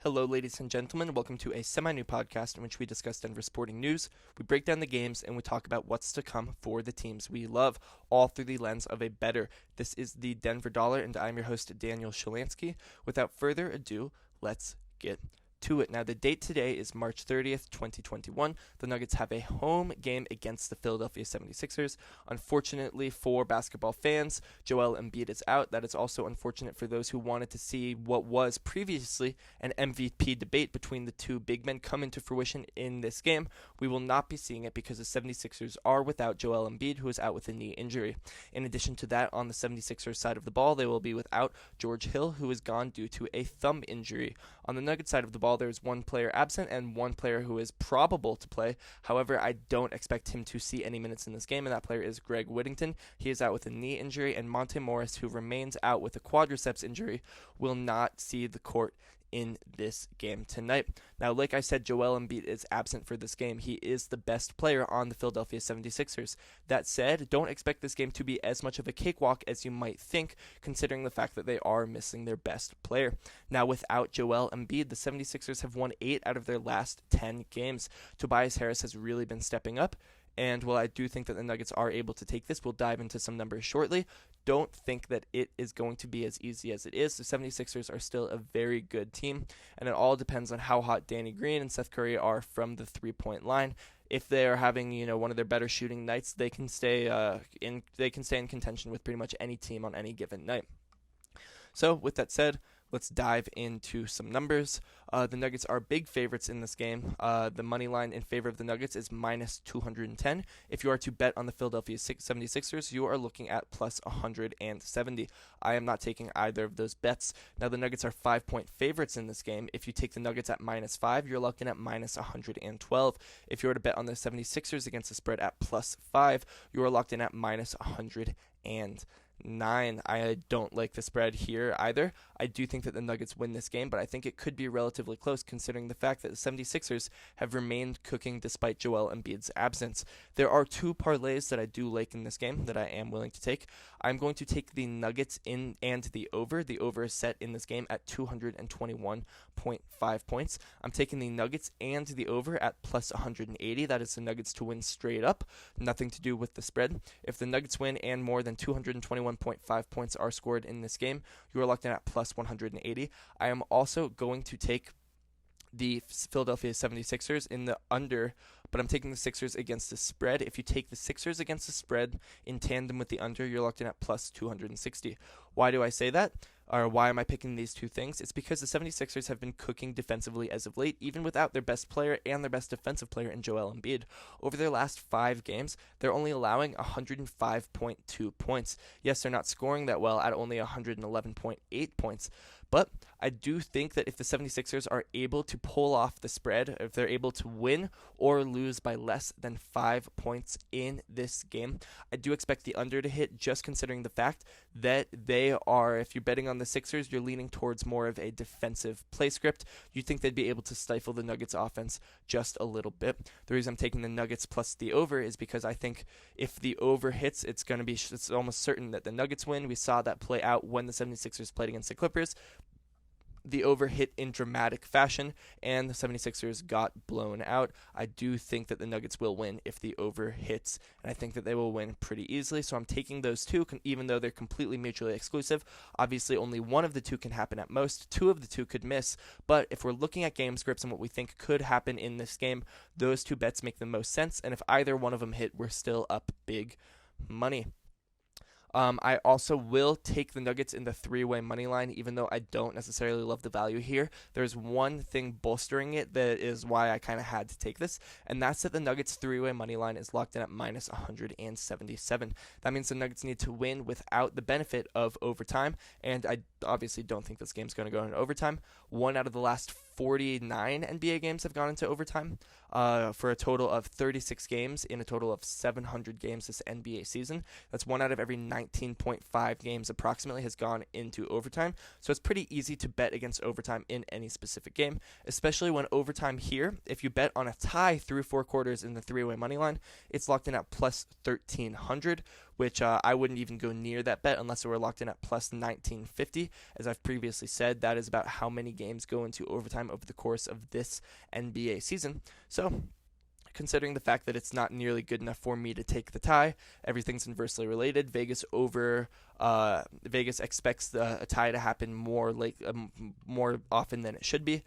Hello, ladies and gentlemen. Welcome to a semi-new podcast in which we discuss Denver sporting news. We break down the games and we talk about what's to come for the teams we love, all through the lens of a bettor. This is the Denver Dollar, and I'm your host, Daniel Shalansky. Without further ado, let's get to it. Now, the date today is March 30th, 2021. The Nuggets have a home game against the Philadelphia 76ers. Unfortunately for basketball fans, Joel Embiid is out. That is also unfortunate for those who wanted to see what was previously an MVP debate between the two big men come into fruition in this game. We will not be seeing it because the 76ers are without Joel Embiid, who is out with a knee injury. In addition to that, on the 76ers side of the ball, they will be without George Hill, who is gone due to a thumb injury. On the Nuggets side of the ball, there's one player absent and one player who is probable to play. However, I don't expect him to see any minutes in this game, and that player is Greg Whittington. He is out with a knee injury, and Monte Morris, who remains out with a quadriceps injury, will not see the court in this game tonight. Now, like I said, Joel Embiid is absent for this game. He is the best player on the Philadelphia 76ers. That said, don't expect this game to be as much of a cakewalk as you might think, considering the fact that they are missing their best player. Now, without Joel Embiid, the 76ers have won 8 out of their last 10 games. Tobias Harris has really been stepping up. And while I do think that the Nuggets are able to take this, we'll dive into some numbers shortly. Don't think that it is going to be as easy as it is. The 76ers are still a very good team, and it all depends on how hot Danny Green and Seth Curry are from the three-point line. If they are having, one of their better shooting nights, they can stay in contention with pretty much any team on any given night. So, with that said, let's dive into some numbers. The Nuggets are big favorites in this game. The money line in favor of the Nuggets is minus 210. If you are to bet on the Philadelphia 76ers, you are looking at plus 170. I am not taking either of those bets. Now, the Nuggets are 5-point favorites in this game. If you take the Nuggets at minus 5, you're looking at minus 112. If you were to bet on the 76ers against the spread at plus 5, you are locked in at minus 109. I don't like the spread here either. I do think that the Nuggets win this game, but I think it could be relatively close considering the fact that the 76ers have remained cooking despite Joel Embiid's absence. There are two parlays that I do like in this game that I am willing to take. I'm going to take the Nuggets in and the over. The over is set in this game at 221.5 points. I'm taking the Nuggets and the over at plus 180. That is the Nuggets to win straight up. Nothing to do with the spread. If the Nuggets win and more than 221.5 points are scored in this game, you are locked in at plus 180. I am also going to take the Philadelphia 76ers in the under, but I'm taking the Sixers against the spread. If you take the Sixers against the spread in tandem with the under, you're locked in at plus 260. Why do I say that? Or why am I picking these two things? It's because the 76ers have been cooking defensively as of late, even without their best player and their best defensive player in Joel Embiid. Over their last 5 games, they're only allowing 105.2 points. Yes, they're not scoring that well at only 111.8 points, but I do think that if the 76ers are able to pull off the spread, if they're able to win or lose by less than 5 points in this game, I do expect the under to hit, just considering the fact that they are, if you're betting on the Sixers, you're leaning towards more of a defensive play script. You think they'd be able to stifle the Nuggets offense just a little bit. The reason I'm taking the Nuggets plus the over is because I think if the over hits, it's almost certain that the Nuggets win. We saw that play out when the 76ers played against the Clippers. The over hit in dramatic fashion, and the 76ers got blown out. I do think that the Nuggets will win if the over hits, and I think that they will win pretty easily. So I'm taking those two, even though they're completely mutually exclusive. Obviously, only one of the two can happen at most. 2 of the 2 could miss, but if we're looking at game scripts and what we think could happen in this game, those 2 bets make the most sense, and if either one of them hit, we're still up big money. I also will take the Nuggets in the 3-way money line, even though I don't necessarily love the value here. There's one thing bolstering it that is why I kind of had to take this, and that's that the Nuggets 3-way money line is locked in at minus 177. That means the Nuggets need to win without the benefit of overtime, and I obviously don't think this game's going to go into overtime. 1 out of the last 49 NBA games have gone into overtime for a total of 36 games in a total of 700 games this NBA season. That's 1 out of every 19.5 games approximately has gone into overtime. So it's pretty easy to bet against overtime in any specific game, especially when overtime here, if you bet on a tie through 4 quarters in the 3-way money line, it's locked in at plus 1,300, which I wouldn't even go near that bet unless it were locked in at plus 1950. As I've previously said, that is about how many games go into overtime over the course of this NBA season. So, considering the fact that it's not nearly good enough for me to take the tie, everything's inversely related. Vegas expects a tie to happen more often than it should be.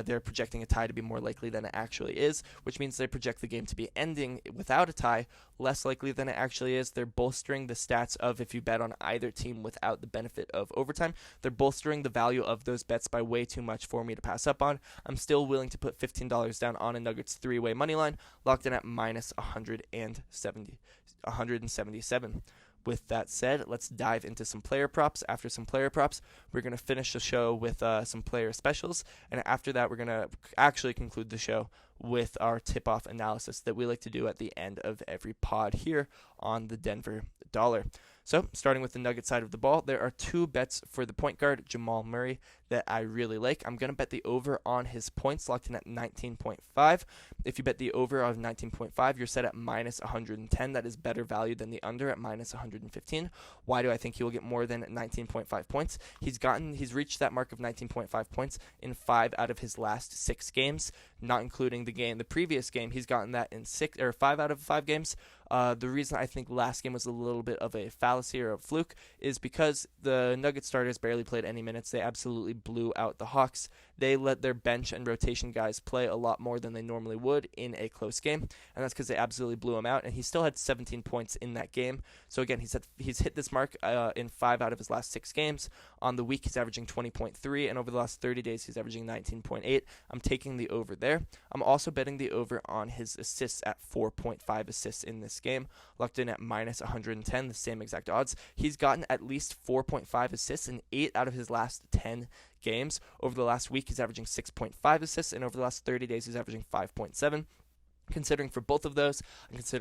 They're projecting a tie to be more likely than it actually is, which means they project the game to be ending without a tie less likely than it actually is. They're bolstering the stats of if you bet on either team without the benefit of overtime. They're bolstering the value of those bets by way too much for me to pass up on. I'm still willing to put $15 down on a Nuggets three-way money line, locked in at minus 177. With that said, let's dive into some player props. After some player props, we're going to finish the show with some player specials. And after that, we're going to actually conclude the show with our tip-off analysis that we like to do at the end of every pod here on the Denver Dollar. So, starting with the Nugget side of the ball, there are two bets for the point guard, Jamal Murray, that I really like. I'm going to bet the over on his points, locked in at 19.5. If you bet the over of 19.5, you're set at minus 110. That is better value than the under at minus 115. Why do I think he will get more than 19.5 points? He's reached that mark of 19.5 points in 5 out of his last 6 games, not including the previous game. He's gotten that in 5 out of 5 games. The reason I think last game was a little bit of a fallacy or a fluke is because the Nuggets starters barely played any minutes. They absolutely blew out the Hawks. They let their bench and rotation guys play a lot more than they normally would in a close game, and that's because they absolutely blew him out, and he still had 17 points in that game. So again, he's hit this mark in 5 out of his last 6 games. On the week, he's averaging 20.3, and over the last 30 days, he's averaging 19.8. I'm taking the over there. I'm also betting the over on his assists at 4.5 assists in this game, locked in at minus 110, the same exact odds. He's gotten at least 4.5 assists in 8 out of his last 10 games. Over the last week, he's averaging 6.5 assists, and over the last 30 days, he's averaging 5.7. Considering for both of those,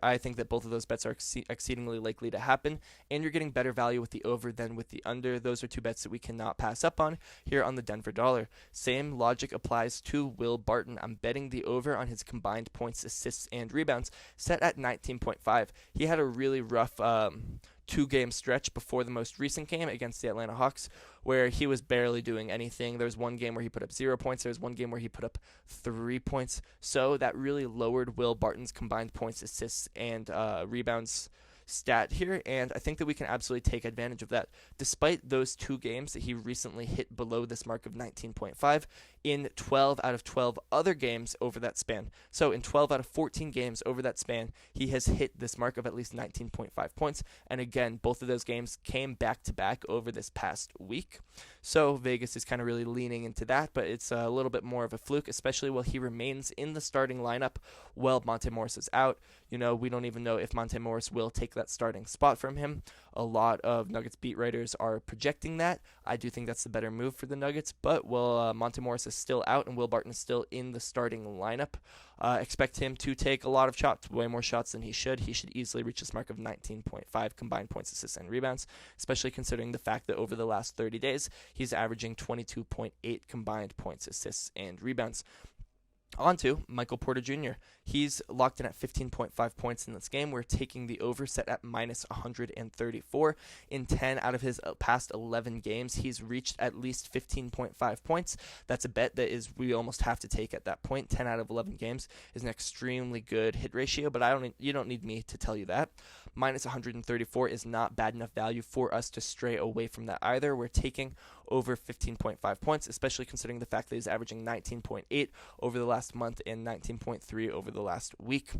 I think that both of those bets are exceedingly likely to happen, and you're getting better value with the over than with the under. Those are two bets that we cannot pass up on here on the Denver Dollar. Same logic applies to Will Barton. I'm betting the over on his combined points, assists, and rebounds, set at 19.5. He had a really rough 2-game stretch before the most recent game against the Atlanta Hawks, where he was barely doing anything. There was one game where he put up 0 points. There was one game where he put up 3 points. So that really lowered Will Barton's combined points, assists, and rebounds stat here, and I think that we can absolutely take advantage of that. Despite those 2 games that he recently hit below this mark of 19.5, in 12 out of 12 other games over that span. So in 12 out of 14 games over that span, he has hit this mark of at least 19.5 points. And again, both of those games came back-to-back over this past week. So Vegas is kind of really leaning into that, but it's a little bit more of a fluke, especially while he remains in the starting lineup while Monte Morris is out. We don't even know if Monte Morris will take that starting spot from him. A lot of Nuggets beat writers are projecting that. I do think that's the better move for the Nuggets, but Monte Morris is still out and Will Barton is still in the starting lineup. Expect him to take a lot of shots, way more shots than he should. He should easily reach this mark of 19.5 combined points, assists, and rebounds, especially considering the fact that over the last 30 days, he's averaging 22.8 combined points, assists, and rebounds. On to Michael Porter Jr. He's locked in at 15.5 points in this game. We're taking the over, set at minus 134. In 10 out of his past 11 games, he's reached at least 15.5 points. That's a bet that we almost have to take at that point. 10 out of 11 games is an extremely good hit ratio, but you don't need me to tell you that. Minus 134 is not bad enough value for us to stray away from that either. We're taking over 15.5 points, especially considering the fact that he's averaging 19.8 over the last month and 19.3 over the last week.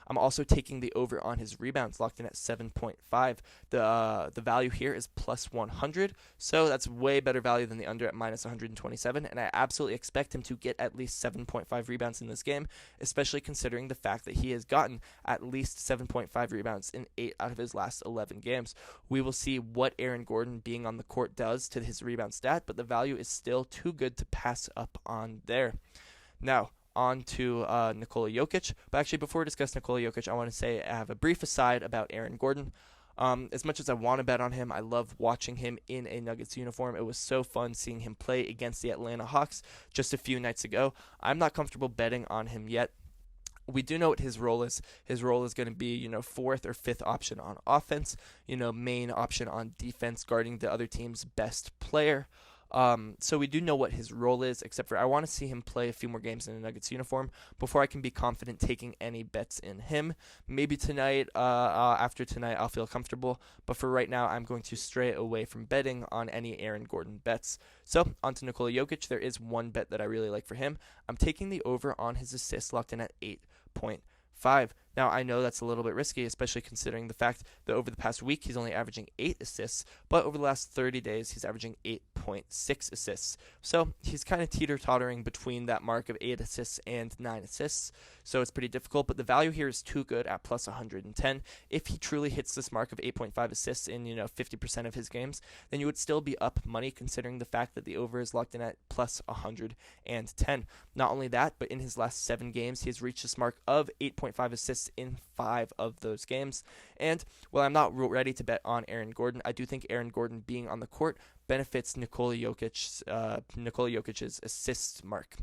I'm also taking the over on his rebounds, locked in at 7.5. The value here is plus 100, so that's way better value than the under at minus 127, and I absolutely expect him to get at least 7.5 rebounds in this game, especially considering the fact that he has gotten at least 7.5 rebounds in 8 out of his last 11 games. We will see what Aaron Gordon being on the court does to his rebound stat, but the value is still too good to pass up on there. Now, on to Nikola Jokic. But actually, before we discuss Nikola Jokic, I want to say I have a brief aside about Aaron Gordon. As much as I want to bet on him, I love watching him in a Nuggets uniform. It was so fun seeing him play against the Atlanta Hawks just a few nights ago. I'm not comfortable betting on him yet. We do know what his role is. His role is going to be, fourth or fifth option on offense, main option on defense, guarding the other team's best player. So we do know what his role is, except for I want to see him play a few more games in a Nuggets uniform before I can be confident taking any bets in him. Maybe tonight, after tonight, I'll feel comfortable. But for right now, I'm going to stray away from betting on any Aaron Gordon bets. So on to Nikola Jokic. There is one bet that I really like for him. I'm taking the over on his assists, locked in at 8.5. Now, I know that's a little bit risky, especially considering the fact that over the past week, he's only averaging 8 assists, but over the last 30 days, he's averaging 8.6 assists. So he's kind of teeter-tottering between that mark of 8 assists and 9 assists, so it's pretty difficult, but the value here is too good at plus 110. If he truly hits this mark of 8.5 assists in, 50% of his games, then you would still be up money considering the fact that the over is locked in at plus 110. Not only that, but in his last 7 games, he has reached this mark of 8.5 assists in 5 of those games. And while I'm not ready to bet on Aaron Gordon, I do think Aaron Gordon being on the court benefits Nikola Jokic's assist mark.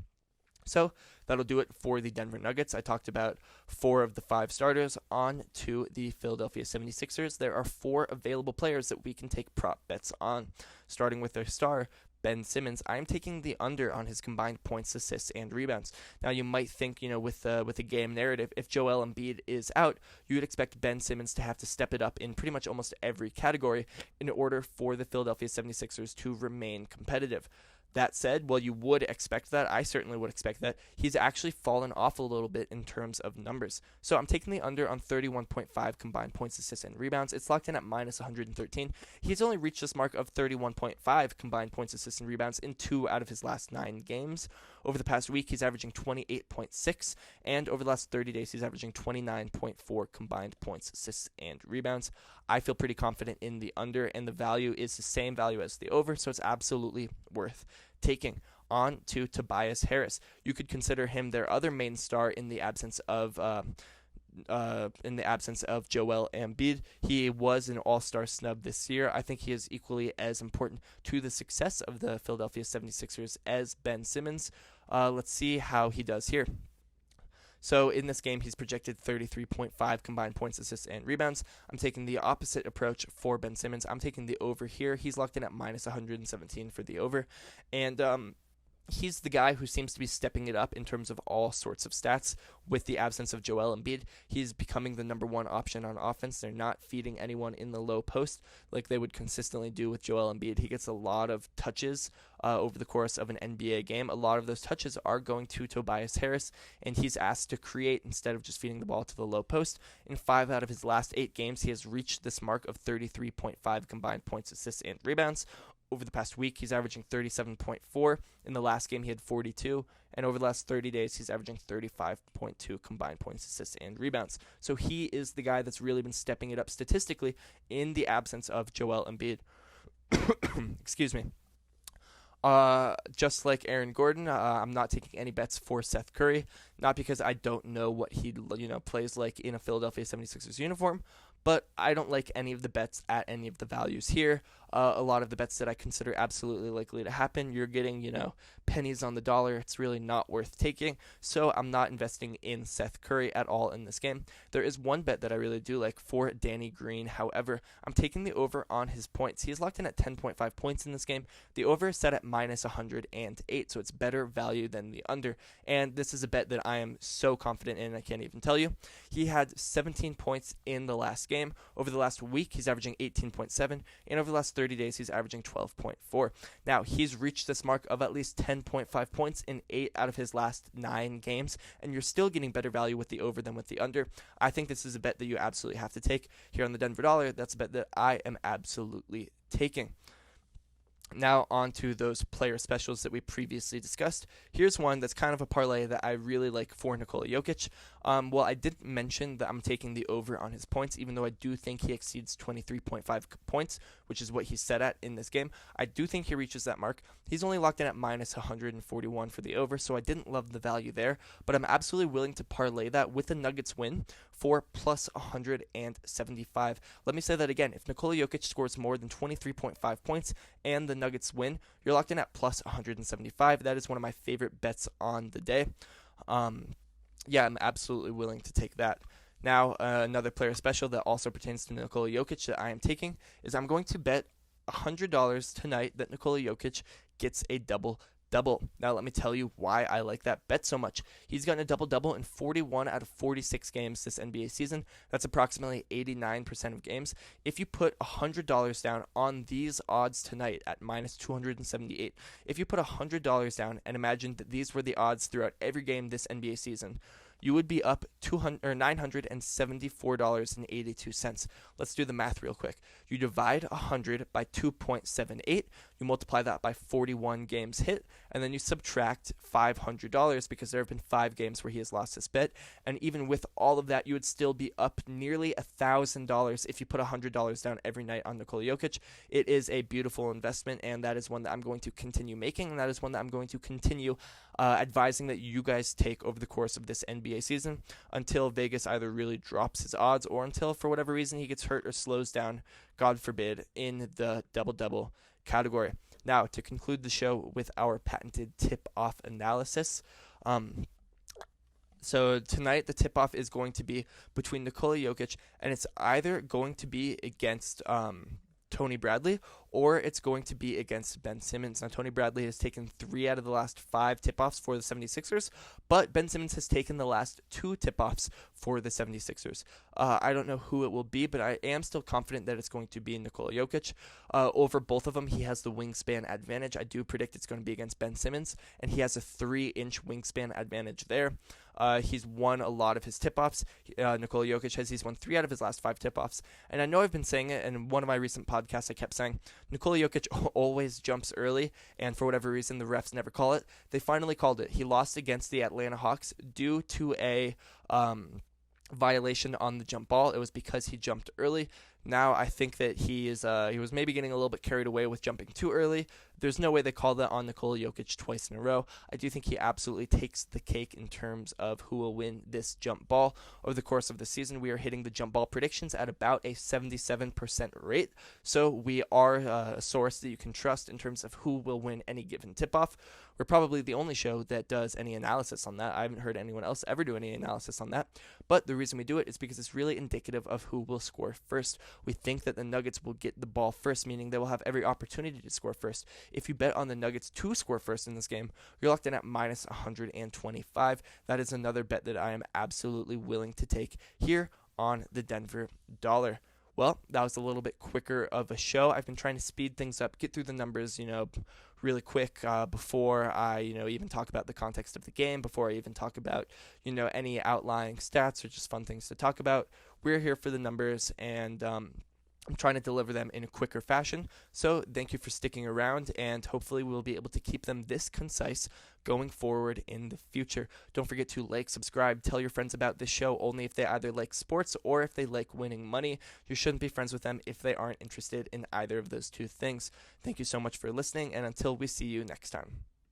So that'll do it for the Denver Nuggets. I talked about 4 of the 5 starters. On to the Philadelphia 76ers. There are 4 available players that we can take prop bets on, starting with their star, Ben Simmons. I'm taking the under on his combined points, assists, and rebounds. Now, you might think, with the game narrative, if Joel Embiid is out, you would expect Ben Simmons to have to step it up in pretty much almost every category in order for the Philadelphia 76ers to remain competitive. That said, while you would expect that, I certainly would expect that, he's actually fallen off a little bit in terms of numbers. So I'm taking the under on 31.5 combined points, assists, and rebounds. It's locked in at minus 113. He's only reached this mark of 31.5 combined points, assists, and rebounds in 2 out of his last 9 games. Over the past week, he's averaging 28.6, and over the last 30 days, he's averaging 29.4 combined points, assists, and rebounds. I feel pretty confident in the under, and the value is the same value as the over, so it's absolutely worth taking. On to Tobias Harris. You could consider him their other main star in the absence of Joel Embiid. He was an all-star snub this year. I think he is equally as important to the success of the Philadelphia 76ers as Ben Simmons. Let's see how he does here. So in this game, he's projected 33.5 combined points, assists, and rebounds. I'm taking the opposite approach for Ben Simmons. I'm taking the over here. He's locked in at minus 117 for the over. And he's the guy who seems to be stepping it up in terms of all sorts of stats with the absence of Joel Embiid. He's becoming the number 1 option on offense. They're not feeding anyone in the low post like they would consistently do with Joel Embiid. He gets a lot of touches over the course of an NBA game. A lot of those touches are going to Tobias Harris, and he's asked to create instead of just feeding the ball to the low post. In 5 out of his last 8 games, he has reached this mark of 33.5 combined points, assists, and rebounds. Over the past week, he's averaging 37.4. In the last game, he had 42. And over the last 30 days, he's averaging 35.2 combined points, assists, and rebounds. So he is the guy that's really been stepping it up statistically in the absence of Joel Embiid. Excuse me. Just like Aaron Gordon, I'm not taking any bets for Seth Curry. Not because I don't know what he plays like in a Philadelphia 76ers uniform, but I don't like any of the bets at any of the values here. A lot of the bets that I consider absolutely likely to happen, you're getting, pennies on the dollar. It's really not worth taking. So I'm not investing in Seth Curry at all in this game. There is one bet that I really do like for Danny Green. However, I'm taking the over on his points. He is locked in at 10.5 points in this game. The over is set at minus 108, so it's better value than the under. And this is a bet that I am so confident in, I can't even tell you. He had 17 points in the last game. Over the last week, he's averaging 18.7, and over the last 30 days, he's averaging 12.4. Now, he's reached this mark of at least 10.5 points in 8 out of his last 9 games, and you're still getting better value with the over than with the under. I think this is a bet that you absolutely have to take here on the Denver Dollar. That's a bet that I am absolutely taking. Now on to those player specials that we previously discussed. Here's one that's kind of a parlay that I really like for Nikola Jokic. Well, I didn't mention that I'm taking the over on his points, even though I do think he exceeds 23.5 points, which is what he's set at in this game. I do think he reaches that mark. He's only locked in at minus 141 for the over, so I didn't love the value there, but I'm absolutely willing to parlay that with the Nuggets win for plus 175. Let me say that again. If Nikola Jokic scores more than 23.5 points and the Nuggets win, you're locked in at plus 175. That is one of my favorite bets on the day. Yeah, I'm absolutely willing to take that. Now, another player special that also pertains to Nikola Jokic that I am taking is I'm going to bet $100 tonight that Nikola Jokic gets a double double. Now, let me tell you why I like that bet so much. He's gotten a double double in 41 out of 46 games this NBA season. That's approximately 89% of games. If you put $100 down on these odds tonight at minus 278, if you put $100 down and imagine that these were the odds throughout every game this NBA season, you would be up $974.82. Let's do the math real quick. You divide 100 by 2.78, you multiply that by 41 games hit, and then you subtract $500 because there have been 5 games where he has lost his bet. And even with all of that, you would still be up nearly $1,000 if you put $100 down every night on Nikola Jokic. It is a beautiful investment, and that is one that I'm going to continue making, and that is one that I'm going to continue advising that you guys take over the course of this NBA season until Vegas either really drops his odds or until, for whatever reason, he gets hurt or slows down, God forbid, in the double-double category. Now, to conclude the show with our patented tip-off analysis, so tonight the tip-off is going to be between Nikola Jokic, and it's either going to be against Tony Bradley, or it's going to be against Ben Simmons. Now, Tony Bradley has taken 3 out of the last 5 tip-offs for the 76ers, but Ben Simmons has taken the last 2 tip-offs for the 76ers. I don't know who it will be, but I am still confident that it's going to be Nikola Jokic. Over both of them, he has the wingspan advantage. I do predict it's going to be against Ben Simmons, and he has a 3-inch wingspan advantage there. He's won a lot of his tip-offs. Nikola Jokic he's won 3 out of his last 5 tip-offs. And I know I've been saying it, and in one of my recent podcasts I kept saying, Nikola Jokic always jumps early, and for whatever reason the refs never call it. They finally called it. He lost against the Atlanta Hawks due to a violation on the jump ball. It was because he jumped early. Now I think that he was maybe getting a little bit carried away with jumping too early. There's no way they call that on Nikola Jokic twice in a row. I do think he absolutely takes the cake in terms of who will win this jump ball. Over the course of the season, we are hitting the jump ball predictions at about a 77% rate. So we are a source that you can trust in terms of who will win any given tip-off. We're probably the only show that does any analysis on that. I haven't heard anyone else ever do any analysis on that. But the reason we do it is because it's really indicative of who will score first. We think that the Nuggets will get the ball first, meaning they will have every opportunity to score first. If you bet on the Nuggets to score first in this game, you're locked in at minus 125. That is another bet that I am absolutely willing to take here on the Denver Dollar. Well, that was a little bit quicker of a show. I've been trying to speed things up, get through the numbers, really quick before I, even talk about the context of the game, before I even talk about, any outlying stats or just fun things to talk about. We're here for the numbers, and I'm trying to deliver them in a quicker fashion. So thank you for sticking around, and hopefully we'll be able to keep them this concise going forward in the future. Don't forget to like, subscribe, tell your friends about this show only if they either like sports or if they like winning money. You shouldn't be friends with them if they aren't interested in either of those two things. Thank you so much for listening, and until we see you next time.